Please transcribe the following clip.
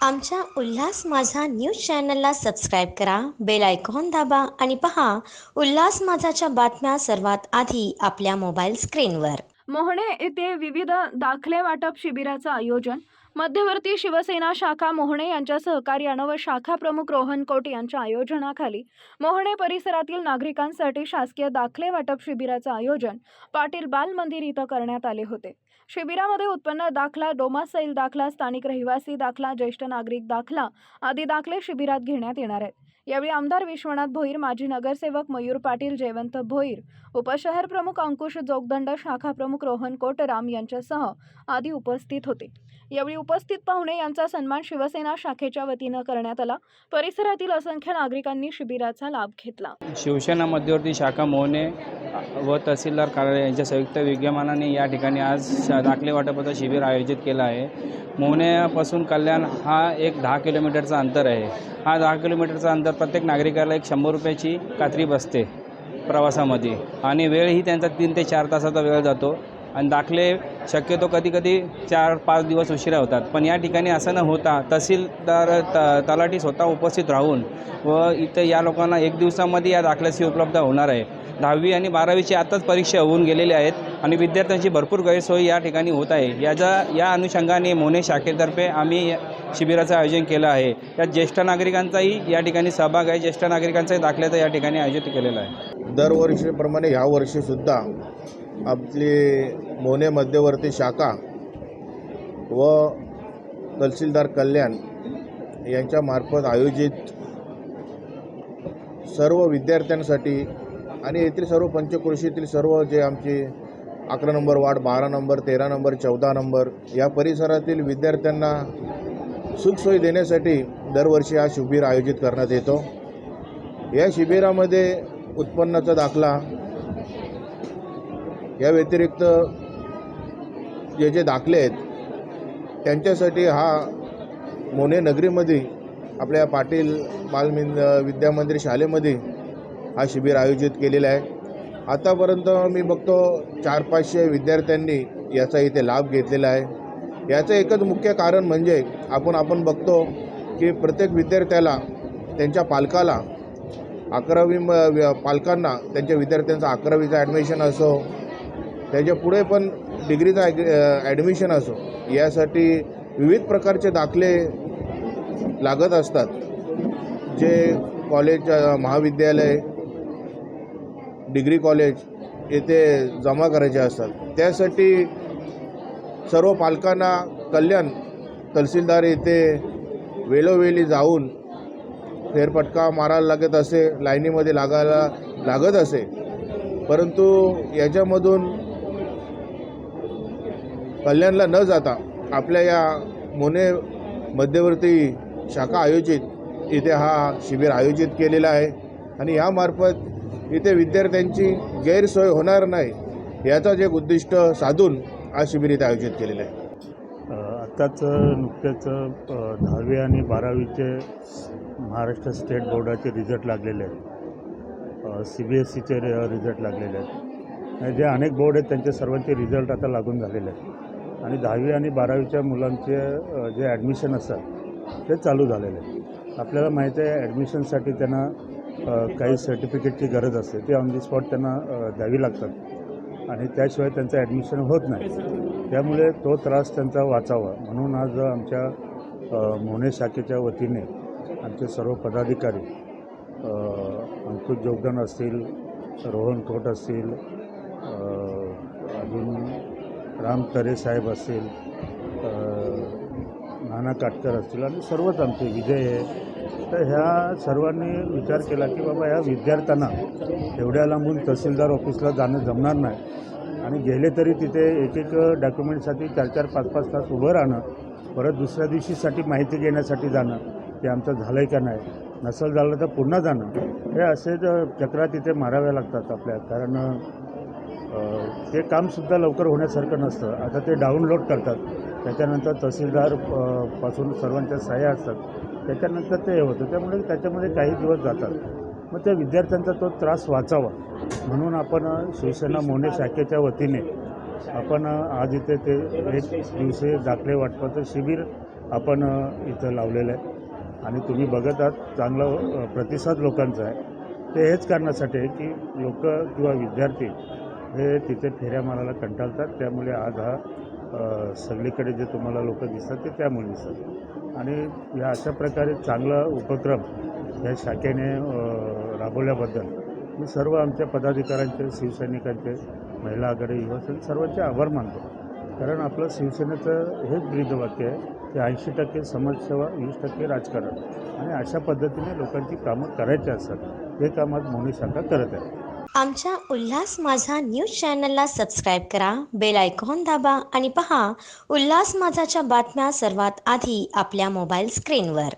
आमच्या उल्हास माझा न्यूज चॅनलला सबस्क्राईब करा, बेल आयकॉन दाबा आणि पहा उल्हास माझाच्या बातम्या सर्वात आधी आपल्या मोबाईल स्क्रीनवर. मोहणे येथे विविध दाखले वाटप शिबिराचं आयोजन. मध्यवर्ती शिवसेना शाखा मोहणे यांच्या सहकार्यानं व शाखा प्रमुख रोहन कोट यांच्या आयोजनाखाली मोहणे परिसरातील नागरिकांसाठी शासकीय दाखले वाटप शिबिराचं आयोजन पाटील बाल मंदिर इथं करण्यात आले होते. शिबिरामध्ये उत्पन्न दाखला, डोमासाईल दाखला, स्थानिक रहिवासी दाखला, ज्येष्ठ नागरिक दाखला आदी दाखले शिबिरात घेण्यात येणार आहेत. यावेळी आमदार विश्वनाथ भोईर, माजी नगरसेवक मयूर पाटील, जयवंत भोईर, उपशहर प्रमुख अंकुश जोगदंड, शाखा प्रमुख रोहन कोटराम यांच्यासह आदी उपस्थित होते. यावेळी उपस्थित पाहुणे यांचा सन्मान शिवसेना शाखेच्या वतीनं करण्यात आला. परिसरातील असंख्य नागरिकांनी शिबिराचा लाभ घेतला. शिवसेना मध्यवर्ती शाखा मोहणे व तहसीलदार कार्यालय यांच्या संयुक्त विद्यमानाने या ठिकाणी आज दाखले वाटपाचं शिबिर आयोजित केलं आहे. मोहण्यापासून कल्याण हा एक 10 किलोमीटरचा अंतर आहे. हा 10 किलोमीटरचा अंतर प्रत्येक नागरिकाला एक 100 रुपयाची कात्री बसते प्रवासामध्ये आणि वेळही त्यांचा 3 ते 4 तासाचा वेळ जातो आणि दाखले शक्यतो कधी 4-5 दिवस उशिरा होतात. पण या ठिकाणी असं न होता तहसीलदार तलाठी स्वतः उपस्थित राहून व इथं या लोकांना 1 दिवसामध्ये या दाखल्याची उपलब्ध होणार आहे. 10वी आणि 12वीची आताच परीक्षा होऊन गेलेल्या आहेत आणि विद्यार्थ्यांची भरपूर गैरसोय या ठिकाणी होत आहे. या अनुषंगाने मोहणे शाखेतर्फे आम्ही शिबिराचं आयोजन केलं आहे. यात ज्येष्ठ नागरिकांचाही या ठिकाणी सहभाग आहे. ज्येष्ठ नागरिकांचाही दाखल्याचं या ठिकाणी आयोजित केलेलं आहे. दरवर्षीप्रमाणे ह्या वर्षीसुद्धा आपली मोहणे मध्यवर्ती शाखा व तहसीलदार कल्याण यांच्यामार्फत आयोजित सर्व विद्यार्थ्यांसाठी आणि येथील सर्व पंचक्रोशीतील सर्व जे आमचे 11 number ward, 12 number, 13 number, 14 number या परिसरातील विद्यार्थ्यांना सुखसोयी देण्यासाठी दरवर्षी हा शिबिर आयोजित करण्यात येतो. या शिबिरामध्ये उत्पन्नाचा दाखला या व्यतिरिक्त जे दाखले आहेत त्यांच्यासाठी हा मोहणे नगरीमध्ये आपल्या पाटील बाल विद्यामंदिर शाळेमध्ये हा शिबिर आयोजित केलेला आहे. आतापर्यंत मी बघतो 400-500 विद्यार्थ्यांनी याचा इथे लाभ घेतलेला आहे. याचं एकच मुख्य कारण म्हणजे आपण बघतो की प्रत्येक विद्यार्थ्याला त्यांच्या पालकाला 11वी पालकांना त्यांच्या विद्यार्थ्यांचं 11वीचं ॲडमिशन असो, त्याच्या पुढे पण डिग्रीचा ॲडमिशन असो, यासाठी विविध प्रकारचे दाखले लागत असतात जे कॉलेज, महाविद्यालय, डिग्री कॉलेज येथे जमा करायचे असतात. त्यासाठी सर्व पालकांना कल्याण तहसीलदार येथे वेळोवेळी जाऊन फेरफटका मारायला लागत असे, लाईनीमध्ये लागायला लागत असे. परंतु याच्यामधून कल्याणला न जाता आपल्या या मोहणे मध्यवर्ती शाखा आयोजित इथे हा शिबिर आयोजित केलेला आहे आणि यामार्फत इथे विद्यार्थ्यांची गैरसोय होणार नाही याचाच एक उद्दिष्ट साधून हा शिबिर इथे आयोजित केलेलं आहे. आत्ताच नुकतेच 10वी आणि 12वीचे महाराष्ट्र स्टेट बोर्डाचे रिझल्ट लागलेले आहेत. CBSEचे रिझल्ट लागलेले आहेत. जे अनेक बोर्ड आहेत त्यांचे सर्वांचे रिझल्ट आता लागून झालेले आहेत आणि 10वी आणि 12वीच्या मुलांचे जे ॲडमिशन असतात ते चालू झालेले आहेत. आपल्याला माहीत आहे ॲडमिशनसाठी त्यांना काही सर्टिफिकेटची गरज असते. ते ऑन दी स्पॉट त्यांना द्यावी लागतात आणि त्याशिवाय त्यांचं ॲडमिशन होत नाही. त्यामुळे तो त्रास त्यांचा वाचावा म्हणून आज आमच्या मोहणे शाखेच्या वतीने आमचे सर्व पदाधिकारी अंकुश जोगदंड असतील, रोहन कोट असतील, अजून राम तरे साहेब असतील, नाना काटकर असतील आणि सर्वच आमचे विजय आहे. तर ह्या सर्वांनी विचार केला की बाबा ह्या विद्यार्थ्यांना एवढ्या लांबून तहसीलदार ऑफिसला जाणं जमणार नाही आणि गेले तरी तिथे एक डॉक्युमेंटसाठी 4-4, 5-5 तास उभं राहणं, परत दुसऱ्या दिवशीसाठी माहिती घेण्यासाठी जाणं, ते आमचं झालं आहे का नाही, नसेल झालं तर पुन्हा जाणं, हे असे चक्रा तिथे माराव्या लागतात आपल्या. कारण ते कामसुद्धा लवकर होण्यासारखं नसतं. आता ते डाउनलोड करतात, त्याच्यानंतर तहसीलदार पासून सर्वांच्या सह्या असतात, त्याच्यानंतर ते होतं. त्यामुळे त्याच्यामध्ये काही दिवस जातात. मग त्या विद्यार्थ्यांचा तो त्रास वाचावा म्हणून आपण शिवसेना मोहणे शाखेच्या वतीने आपण आज इथे ते 1 दिवसीय दाखले वाटपाचं शिबिर आपण इथं लावलेलं आहे आणि तुम्ही बघत आहात चांगला प्रतिसाद लोकांचा आहे. ते हेच कारणासाठी आहे की लोक किंवा विद्यार्थी हे तिथे फेऱ्या मारायला कंटाळतात. त्यामुळे आज हा सगळीकडे जे तुम्हाला लोक दिसतात ते त्यामुळे दिसतात. आणि या अशा प्रकारे चांगला उपक्रम या शाखेने राबवल्याबद्दल मी सर्व आमच्या पदाधिकाऱ्यांचे, शिवसैनिकांचे, महिला आघाडी, युवासेना सर्वांचे आभार मानतो. कारण आपलं शिवसेनेचं हेच ब्रीदवाक्य आहे की 80% समाजसेवा, 20% राजकारण. आणि अशा पद्धतीने लोकांची कामं करायची असतात. हे काम आज मोहने शाखा करत आहे. आमच्या उल्हास माझा न्यूज चॅनलला सबस्क्राईब करा, बेल आयकॉन दाबा आणि पहा उल्हास माझाच्या बातम्या सर्वात आधी आपल्या मोबाईल स्क्रीनवर.